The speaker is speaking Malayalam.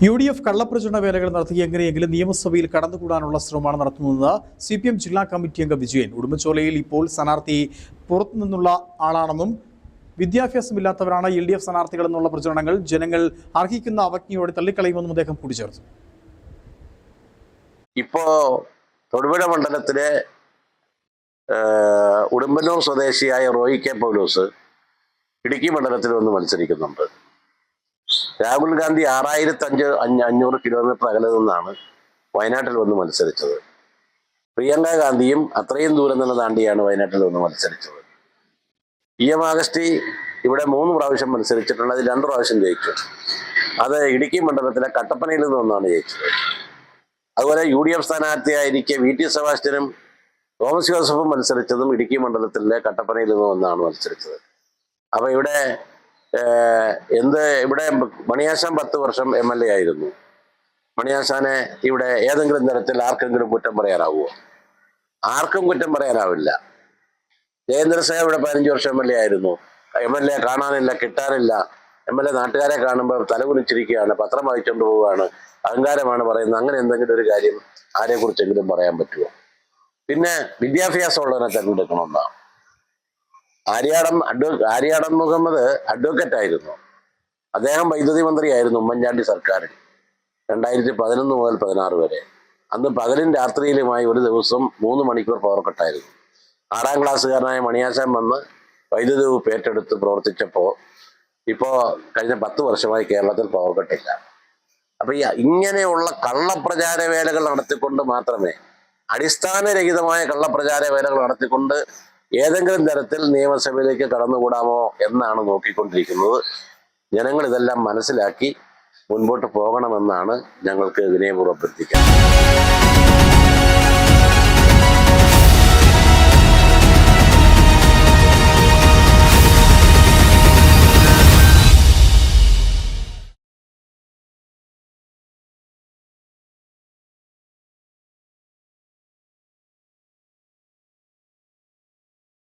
UDF കള്ളപ്രചരണ വേലകൾ നടത്തി എങ്ങനെയെങ്കിലും നിയമസഭയിൽ കടന്നുകൂടാനുള്ള ശ്രമമാണ് നടത്തുന്നതെന്ന് CPM ജില്ലാ കമ്മിറ്റി അംഗം വിജയൻ. ഉടുമ്പൻചോലയിൽ ഇപ്പോൾ സ്ഥാനാർത്ഥി പുറത്തുനിന്നുള്ള ആളാണെന്നും വിദ്യാഭ്യാസമില്ലാത്തവരാണ് LDF സ്ഥാനാർത്ഥികൾ എന്നുള്ള പ്രചരണങ്ങൾ ജനങ്ങൾ അർഹിക്കുന്ന അവജ്ഞയോടെ തള്ളിക്കളയുമെന്നും അദ്ദേഹം കൂട്ടിച്ചേർത്തു. ഇപ്പോ തൊടുപുഴ മണ്ഡലത്തിലെ ഉടുമ്പന്നൂർ സ്വദേശിയായ റോയി കെ പൗലോസ് ഇടുക്കി മണ്ഡലത്തിൽ വന്ന് മത്സരിക്കുന്നുണ്ട്. രാഹുൽ ഗാന്ധി 6500 കിലോമീറ്റർ അകലെ നിന്നാണ് വയനാട്ടിൽ വന്ന് മത്സരിച്ചത്. പ്രിയങ്ക ഗാന്ധിയും അത്രയും ദൂരം നിന്ന് താണ്ടിയാണ് വയനാട്ടിൽ വന്ന് മത്സരിച്ചത്. EM ആഗസ്റ്റി ഇവിടെ 3 പ്രാവശ്യം മത്സരിച്ചിട്ടുണ്ട്. അതിൽ 2 പ്രാവശ്യം ജയിച്ചു. അത് ഇടുക്കി മണ്ഡലത്തിലെ കട്ടപ്പനയിൽ നിന്നാണ് ജയിച്ചത്. അതുപോലെ UDF സ്ഥാനാർത്ഥിയായിരിക്കെ VT സെബാസ്റ്റ്യനും തോമസ് ജോസഫും മത്സരിച്ചതും ഇടുക്കി മണ്ഡലത്തിലെ കട്ടപ്പനയിൽ നിന്നാണ് മത്സരിച്ചത്. അപ്പൊ ഇവിടെ മണിയാശാൻ 10 വർഷം MLA ആയിരുന്നു. മണിയാശാനെ ഇവിടെ ഏതെങ്കിലും തരത്തിൽ ആർക്കെങ്കിലും കുറ്റം പറയാനാവുമോ? ആർക്കും കുറ്റം പറയാനാവില്ല. ജയേന്ദ്രസേന ഇവിടെ 15 വർഷം MLA ആയിരുന്നു. MLA കാണാനില്ല, കിട്ടാനില്ല. MLA നാട്ടുകാരെ കാണുമ്പോൾ തലകുനിച്ചിരിക്കുകയാണ്, പത്രം വായിച്ചുകൊണ്ട് പോവുകയാണ്, അഹങ്കാരമാണ് പറയുന്നത്. അങ്ങനെ എന്തെങ്കിലും ഒരു കാര്യം ആരെക്കുറിച്ചെങ്കിലും പറയാൻ പറ്റുമോ? പിന്നെ വിദ്യാഭ്യാസമുള്ളവനെ തെരഞ്ഞെടുക്കണമെന്നാണ്. ആര്യാടൻ മുഹമ്മദ് അഡ്വക്കേറ്റ് ആയിരുന്നു. അദ്ദേഹം വൈദ്യുതി മന്ത്രിയായിരുന്നു ഉമ്മൻചാണ്ടി സർക്കാരിൽ 2011 മുതൽ 16 വരെ. അന്ന് പകലും രാത്രിയിലുമായി ഒരു ദിവസം 3 മണിക്കൂർ പവർ കട്ടായിരുന്നു. 6ാം ക്ലാസ്സുകാരനായ മണിയാശാൻ വന്ന് വൈദ്യുതി വകുപ്പ് ഏറ്റെടുത്ത് പ്രവർത്തിച്ചപ്പോൾ ഇപ്പോൾ കഴിഞ്ഞ 10 വർഷമായി കേരളത്തിൽ പവർ കട്ടില്ല. അപ്പൊ ഇങ്ങനെയുള്ള കള്ളപ്രചാര വേലകൾ നടത്തിക്കൊണ്ട് മാത്രമേ, അടിസ്ഥാനരഹിതമായ കള്ളപ്രചാര വേലകൾ നടത്തിക്കൊണ്ട് ഏതെങ്കിലും തരത്തിൽ നിയമസഭയിലേക്ക് കടന്നുകൂടാമോ എന്നാണ് നോക്കിക്കൊണ്ടിരിക്കുന്നത്. ജനങ്ങൾ ഇതെല്ലാം മനസ്സിലാക്കി മുൻപോട്ട് പോകണമെന്നാണ് ഞങ്ങൾക്ക് വിനയപൂർവ്വം അഭ്യർത്ഥിക്കുന്നത്.